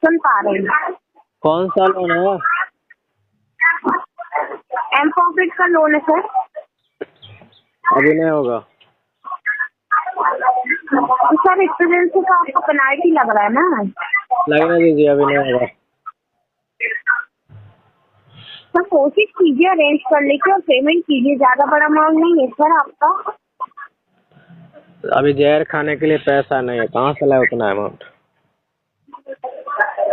सुन पा रहे हैं। कौन सा लोन है? एम पॉकेट का लोन है सर। अभी नहीं होगा। तो सर स्टूडेंट से तो आपको पेनाल्टी लग रहा है ना। लगने दीजिए, अभी नहीं होगा। सर कोशिश कीजिए अरेंज करने की और पेमेंट कीजिए, ज्यादा बड़ा अमाउंट नहीं है सर आपका। अभी जहर खाने के लिए पैसा नहीं है, कहाँ से लाए उतना अमाउंट?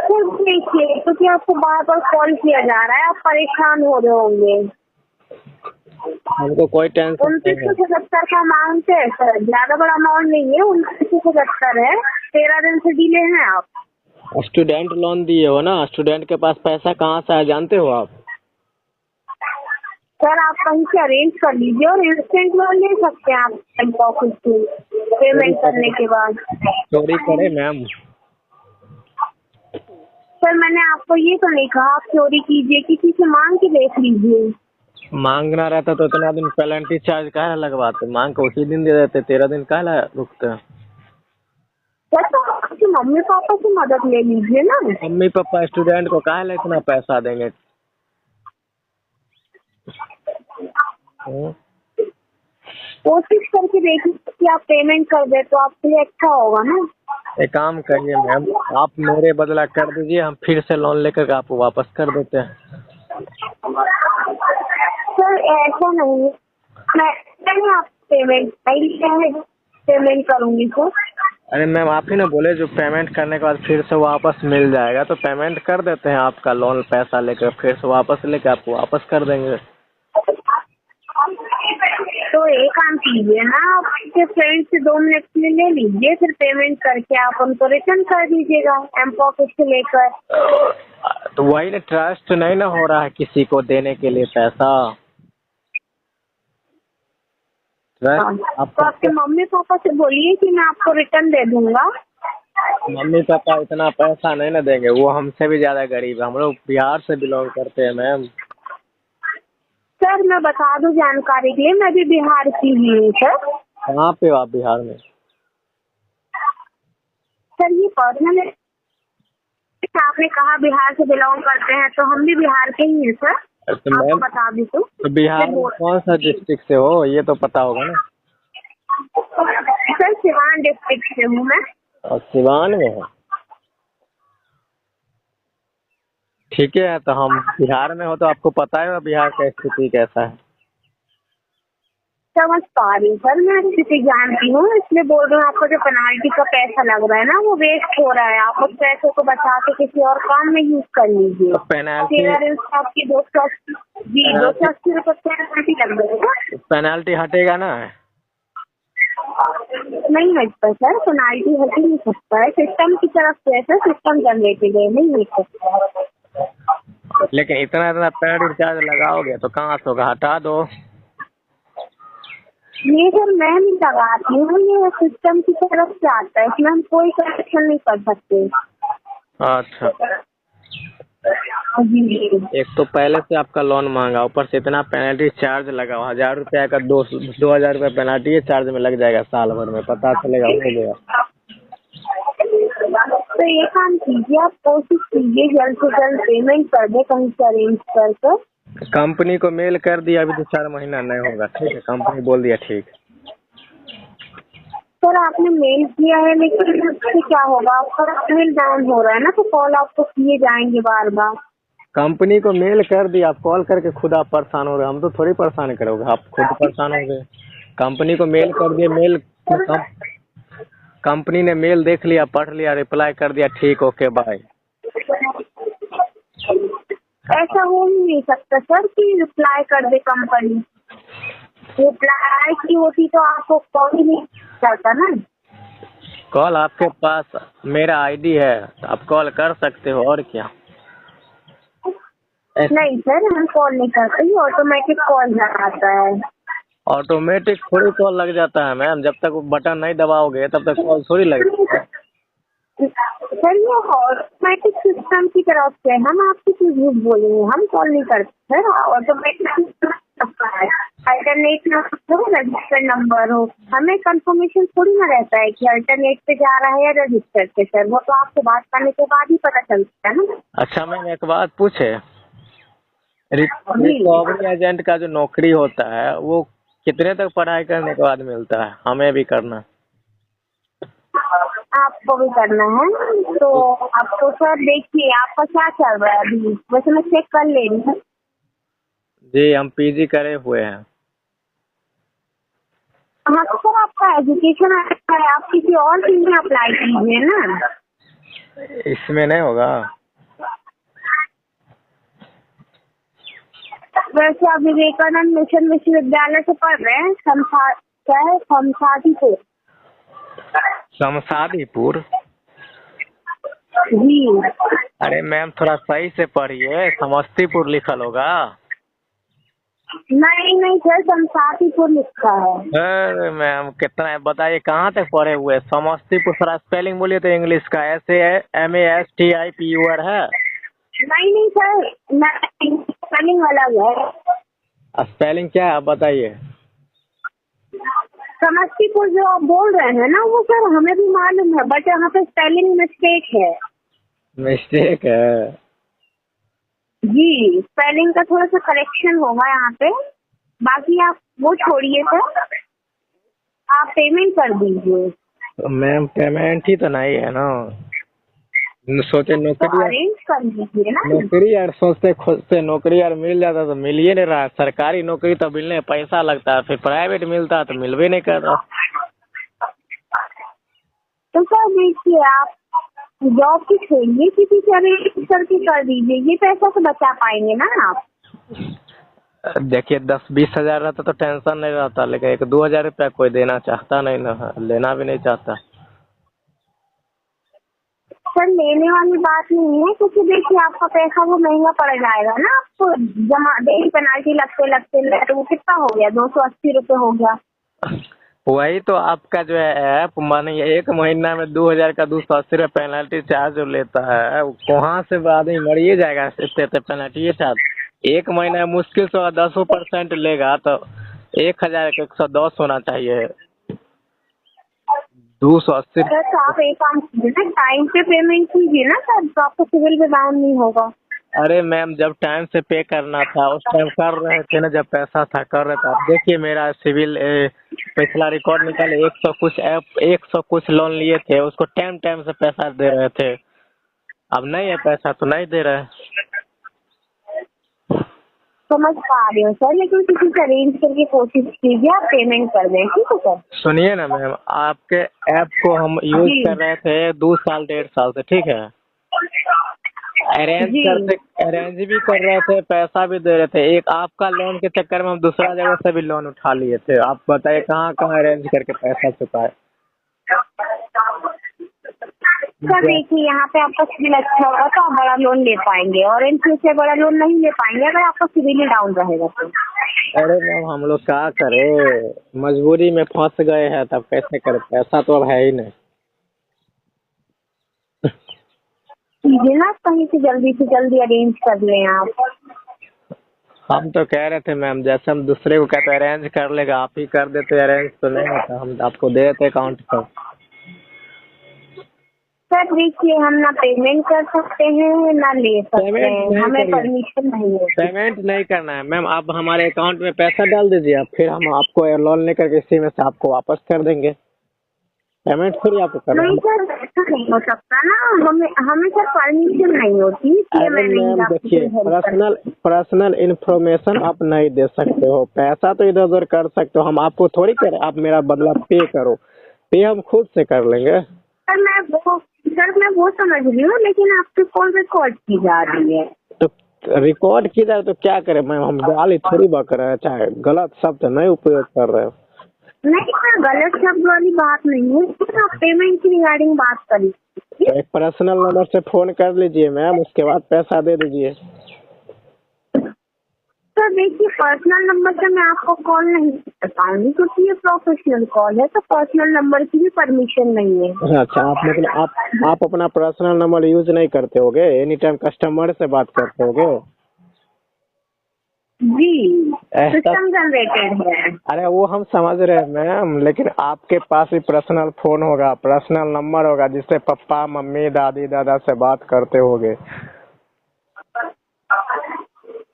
सर देखिए, क्योंकि आपको बार बार कॉल किया जा रहा है, आप परेशान हो रहे होंगे। हमको कोई टेंशन नहीं है। 2970 का अमाउंट है सर, ज्यादा बड़ा अमाउंट नहीं है। 2970 है, 13 दिन से डिले हैं आप। स्टूडेंट लोन दिए हो ना, स्टूडेंट के पास पैसा कहाँ से आया जानते हो आप? सर आप कहीं से अरेंज कर लीजिए और इंस्टेंट लोन ले सकते हैं आप बैंक ऑफिस से पेमेंट करने के बाद। चोरी करे मैम? सर मैंने आपको ये तो नहीं कहा आप चोरी कीजिए, किसी से मांग के देख लीजिए। मांगना रहता तो इतना दिन पेनल्टी चार्ज काहे लगवाते? मांग के उसी दिन दे देते, 13 दिन काहे रुकते? सर तो आपके मम्मी पापा से मदद ले लीजिए ना। मम्मी पापा स्टूडेंट को काहे इतना पैसा देंगे? कोशिश करके देखिए कि आप पेमेंट कर दे तो आपके लिए अच्छा होगा ना। एक काम करिए मैम, आप मेरे बदला कर दीजिए, हम फिर से लोन लेकर आपको वापस कर देते हैं। सर ऐसा नहीं है, मैं आप पेमेंट करूंगी सर। अरे मैम, आप ही ना बोले जो पेमेंट करने के बाद फिर से वापस मिल जाएगा, तो पेमेंट कर देते हैं आपका लोन पैसा लेकर, फिर से वापस लेकर आपको वापस कर देंगे। तो एक काम कीजिए ना, आपके फ्रेंड से 2 मिनट के लिए ले लीजिए, फिर पेमेंट करके आप उनको रिटर्न कर दीजिएगा एम पॉकेट से लेकर। तो वही ना, ट्रस्ट नहीं ना हो रहा है किसी को देने के लिए पैसा। तो आपके मम्मी पापा से बोलिए कि मैं आपको रिटर्न दे दूंगा। मम्मी पापा इतना पैसा नहीं ना देंगे, वो हमसे भी ज्यादा गरीब है, हम लोग बिहार से बिलोंग करते हैं मैम। सर मैं बता दूं जानकारी के लिए, मैं भी बिहार की ही हूँ सर। कहाँ पे हो आप बिहार में? सर ये पर्सनल, आपने कहा बिहार से बिलोंग करते हैं तो हम भी बिहार के ही हैं सर। तो आपको मैम, बता दी तो बिहार में कौन सा डिस्ट्रिक्ट से हो ये तो पता होगा ना? सर सिवान डिस्ट्रिक्ट से हूँ मैं। और सिवान में है? ठीक है, तो हम बिहार में हो तो आपको पता है बिहार का स्थिति कैसा है। समझ पा रही हूँ सर, मैं स्थिति जानती हूँ, इसलिए बोल रही हूँ आपको जो पेनाल्टी का पैसा लग रहा है ना वो वेस्ट हो रहा है। आप उस पैसे को बचा के किसी और काम में यूज कर लीजिए। तो पेनाल्टी, आपकी 280 रुपये पेनाल्टी लग जाएगा। पेनाल्टी हटेगा ना? नहीं हटता सर, पेनाल्टी हट ही नहीं सकता है, सिस्टम की तरफ से सर, सिस्टम जनरेटेड है, नहीं हट सकता। लेकिन इतना पेनाल्टी चार्ज लगाओगे तो कहाँ से होगा? हटा दो। ये सर मैं नहीं लगाती हूँ, ये सिस्टम की तरफ से आता है, इसमें हम कोई करेक्शन नहीं कर सकते। अच्छा, जी। एक तो पहले से आपका लोन मांगा, ऊपर से इतना पेनल्टी चार्ज लगा, 1000 रुपया का 2000 रुपया पेनल्टी चार्ज में लग जाएगा साल भर में, पता चलेगा हो गया। तो ये काम कीजिए, आप कोशिश कीजिए जल्द से जल्द पेमेंट कर दे कहीं से अरेंज कर। कंपनी को मेल कर दिया, अभी तो 4 महीना नहीं होगा। ठीक है, कंपनी बोल दिया ठीक। सर आपने मेल किया है लेकिन उससे क्या होगा, आपका मेल डाउन हो रहा है ना, तो कॉल आपको किए जाएंगे बार बार। कंपनी को मेल कर दिया, आप कॉल करके खुद आप परेशान हो रहे, हम तो थोड़ी परेशान करोगे, आप खुद परेशान हो गए। कंपनी को मेल कर दिए, कंपनी ने मेल देख लिया, पढ़ लिया, रिप्लाई कर दिया ठीक, ओके बाय। ऐसा हो ही नहीं सकता सर कि रिप्लाई कर दे कंपनी। रिप्लाई की होती तो आपको कॉल ही नहीं करता ना। कॉल आपके पास मेरा आईडी है, आप कॉल कर सकते हो, और क्या। नहीं सर हम कॉल नहीं करते, ये ऑटोमेटिक कॉल आता है। ऑटोमेटिक थोड़ी कॉल लग जाता है मैम, जब तक बटन नहीं दबाओगे तब तक कॉल थोड़ी लगेगा। सर ये ऑटोमेटिक सिस्टम की तरफ से, हम आपकी चीज झूठ बोलेंगे, हम कॉल नहीं करते सर, ऑटोमेटिक अल्टरनेट नंबर हो, रजिस्टर्ड नंबर हो, हमें कंफर्मेशन थोड़ी ना रहता है कि अल्टरनेट पे जा रहा है या रजिस्टर्ड पे। सर वो तो आपसे बात करने के बाद ही पता चलता है ना। अच्छा मैम एक बात पूछे, जी, रिकवरी एजेंट का जो नौकरी होता है वो कितने तक पढ़ाई करने के बाद मिलता है? हमें भी करना। आपको भी करना है तो आपको सर देखिए आपका क्या चल रहा है अभी, वैसे मैं चेक कर ले रही हूँ। जी हम पीजी करे हुए हैं। हाँ तो सर आपका एजुकेशन अच्छा है, आप किसी और चीज में अप्लाई कीजिए ना। इसमें नहीं होगा? वैसे आप विवेकानंद मिशन विश्वविद्यालय से पढ़ रहे हैं, क्या है समसादीपुर। समसादीपुर? जी अरे मैम थोड़ा सही से पढ़िए, समस्तीपुर लिखल होगा। नहीं नहीं सर, समसादीपुर लिखा है। अरे मैम कितना है बताइए, कहाँ तक पढ़े हुए? समस्तीपुर थोड़ा स्पेलिंग बोलिए तो इंग्लिश का। SAMASTIPUR है? नहीं नहीं सर, नहीं स्पेलिंग अलग है। स्पेलिंग क्या है आप बताइए। समस्तीपुर जो आप बोल रहे हैं ना वो सर हमें भी मालूम है, बट यहाँ पे स्पेलिंग मिस्टेक है। मिस्टेक है? जी स्पेलिंग का थोड़ा सा करेक्शन होगा यहाँ पे, बाकी आप वो छोड़िए सर, आप पेमेंट कर दीजिए। तो मैम पेमेंट ही तो नहीं है ना। सोचे तो नौकरी अरेंज कर दीजिए ना। नौकरी यार सोचते खुद से नौकरी यार मिल जाता तो मिल ही नहीं रहा। सरकारी नौकरी तो मिलने में पैसा लगता है, फिर प्राइवेट मिलता तो मिल भी नहीं करता। तो सर देखिए आप जॉब की छोड़िए, किसी से अरेंज करके कर दीजिए, ये पैसा तो बचा पाएंगे ना आप। देखिए 10-20 हजार रहता तो टेंशन नहीं रहता, लेकिन 1-2 हजार रुपया कोई देना चाहता नहीं ना, लेना भी नहीं चाहता। सर लेने वाली बात नहीं है, क्योंकि देखिए आपका पैसा वो महंगा पड़ जाएगा ना आपको, जमा डेली पेनाल्टी लगते लगते तो वो कितना हो गया, 280 रुपये हो गया। वही तो आपका जो है ऐप माने एक महीना में 2 हजार का 280 रुपये पेनल्टी चार्ज जो लेता है, वो कहाँ से आदमी मरिए जाएगा इतने पेनल्टी चार्ज। एक महीना में मुश्किल से 10% लेगा तो 1,110 होना चाहिए। 280। सर तो आप एक काम कीजिए ना, टाइम पे पेमेंट कीजिए ना सर, तो आपको सिविल में डाउन नहीं होगा। अरे मैम जब टाइम से पे करना था उस टाइम कर रहे थे ना, जब पैसा था कर रहे थे। आप देखिए मेरा सिविल पिछला रिकॉर्ड निकाले, 100 कुछ लोन लिए थे, उसको टाइम टाइम से पैसा दे रहे थे। अब नहीं है पैसा तो नहीं दे रहे। समझ पा रही हूँ सर, लेकिन किसी से अरेंज करके कोशिश कीजिए, आप पेमेंट कर दें, ठीक है सर। सुनिए ना मैम, आपके ऐप को हम यूज जी कर रहे थे 2 साल 1.5 साल से, ठीक है। जी अरेंज भी कर रहे थे, पैसा भी दे रहे थे। एक आपका लोन के चक्कर में हम दूसरा जगह से भी लोन उठा लिए थे। आप बताइए कहाँ कहाँ अरेंज करके पैसा चुकाए। सर देखिए यहाँ पे आपका सिविल अच्छा होगा तो आप बड़ा लोन ले पाएंगे, और इन फ्यूचर बड़ा लोन नहीं ले पाएंगे अगर आपका सिविल ही डाउन रहेगा तो। अरे मैम हम लोग क्या करें, मजबूरी में फंस गए हैं, तब कैसे करें, पैसा तो अब है ही नहीं। कीजिए ना कहीं से जल्दी अरेंज कर लें आप। हम तो कह रहे थे मैम, जैसे हम दूसरे को कहते अरेंज कर लेगा, आप ही कर देते अरेंज तो नहीं होता, हम आपको दे देते अकाउंट पर। सर देखिए हम ना पेमेंट कर सकते हैं ना ले सकते पेमेंट हैं, नहीं हमें करिए, परमिशन नहीं है। पेमेंट नहीं करना है मैम। आप हमारे अकाउंट में पैसा डाल दीजिए, आप फिर हम आपको लोन लेकर के इसी में से आपको वापस कर देंगे। पेमेंट थोड़ी आपको करना नहीं है। सर ऐसा नहीं हो सकता ना, हमें हमें सर परमिशन नहीं होती, इसलिए अरे मैं नहीं मैम आपकी देखिए, कोई हेल्प कर। पर्सनल इन्फॉर्मेशन आप नहीं दे सकते हो, पैसा तो इधर उधर कर सकते हो, हम आपको थोड़ी करें आप मेरा बदला पे करो। पे हम खुद से कर लेंगे। सर मैं वो समझ रही हूँ, लेकिन आपकी कॉल रिकॉर्ड की जा रही है। तो रिकॉर्ड किधर, तो क्या करें मैम, हम गाली थोड़ी बक रहे हैं, चाहे गलत शब्द नहीं उपयोग कर रहे हो। नहीं सर गलत शब्द वाली बात नहीं है, आप पेमेंट की रिगार्डिंग बात करिए। तो एक पर्सनल नंबर से फोन कर लीजिए मैम, उसके बाद पैसा दे दीजिए। सर देखिए पर्सनल नंबर से मैं आपको कॉल नहीं कर पाऊंगी, क्योंकि ये प्रोफेशनल कॉल है, तो पर्सनल नंबर की भी परमिशन नहीं है। अच्छा आप मतलब आप अपना पर्सनल नंबर यूज नहीं करते होगे, एनी टाइम कस्टमर से बात करते होगे। जी, ऐसा सिस्टम जनरेटेड है। अरे वो हम समझ रहे हैं मैम, लेकिन आपके पास भी पर्सनल फोन होगा, पर्सनल नंबर होगा, जिससे पापा मम्मी दादी दादा से बात करते होगे।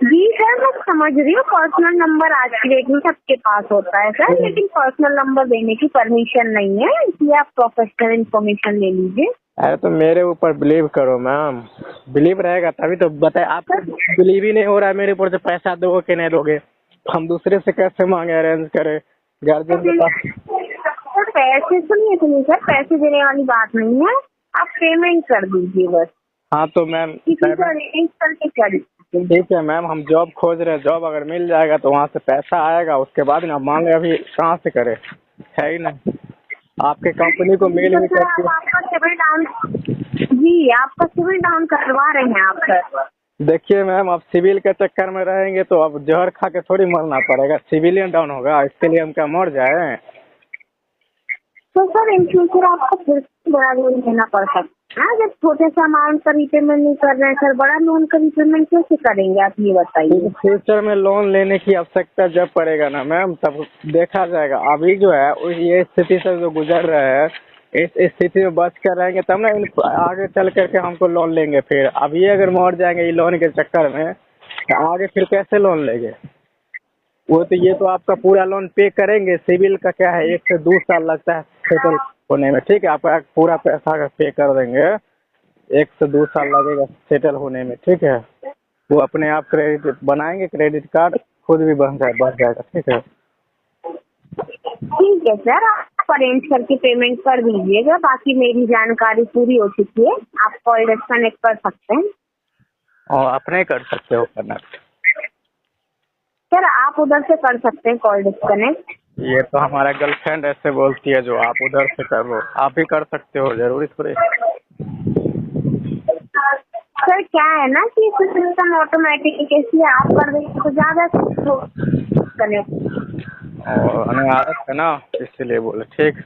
जी सर, मैं समझ रही हूँ पर्सनल नंबर आज की डेट में सबके पास होता है सर, लेकिन पर्सनल नंबर देने की परमिशन नहीं है, इसलिए आप प्रोफेशनल इंफॉर्मेशन ले लीजिए। अरे तो मेरे ऊपर बिलीव करो मैम, बिलीव रहेगा तभी तो बताए। आपको बिलीव ही नहीं हो रहा है मेरे ऊपर, तो पैसा दोगे कि नहीं दोगे? हम दूसरे से कैसे मांगे, अरेंज करें गार्जियन के पास? सर पैसे सुनिए सर, पैसे देने वाली बात नहीं है, आप पेमेंट कर दीजिए बस, हाँ तो मैम किसी को अरेंज करके कर दीजिए। ठीक है मैम, हम जॉब खोज रहे हैं, जॉब अगर मिल जाएगा तो वहाँ से पैसा आएगा, उसके बाद ना मांगे, अभी कहाँ से करें, है ही नहीं। आपके कंपनी को मेल भी सर करके आप आपका सिविल डाउन, जी आपका सिविल डाउन करवा रहे हैं आप सर। देखिए मैम, अब सिविल के चक्कर में रहेंगे तो अब जहर खा के थोड़ी मरना पड़ेगा, सिविलियन डाउन होगा, इसके लिए हम क्या मर जाए? तो सर इन फ्यूचर आपको फिर से बड़ा लोन लेना पड़ सकता है, जब छोटे से अमाउंट का रिपेमेंट नहीं कर रहे हैं सर, बड़ा लोन का रिपेमेंट कैसे करेंगे आप ये बताइए। फ्यूचर में लोन लेने की आवश्यकता जब पड़ेगा ना मैम, तब देखा जाएगा। अभी जो है ये स्थिति से जो गुजर रहे हैं, इस स्थिति में बच कर रहेंगे तब ना आगे चल करके हमको लोन लेंगे। फिर अभी अगर मर जाएंगे ये लोन के चक्कर में, तो आगे फिर कैसे लोन लेंगे? वो तो ये तो आपका पूरा लोन पे करेंगे। सिविल का क्या है, 1 से 2 साल लगता है सेटल होने में, ठीक है? आपका पूरा पैसा अगर पे कर देंगे, 1 से 2 साल लगेगा सेटल होने में, ठीक है? वो अपने आप क्रेडिट बनाएंगे, क्रेडिट कार्ड खुद भी बढ़ जाएगा, ठीक है? ठीक है सर, आप अरेंज करके पेमेंट कर दीजिएगा, बाकी मेरी जानकारी पूरी हो चुकी है, आप कॉल डिस्कनेक्ट कर सकते हैं। और अपने कर सकते हो कनेक्ट। सर आप उधर से कर सकते हैं कॉल डिस्कनेक्ट। ये तो हमारा गर्लफ्रेंड ऐसे बोलती है, जो आप उधर से कर लो, आप भी कर सकते हो, जरूरी थोड़ी। सर क्या है ना कि सिस्टम ऑटोमेटिक, इसलिए आप कर देंगे तो ज्यादा कनेक्ट। और हमें आदत है ना, इसलिए बोले, ठीक।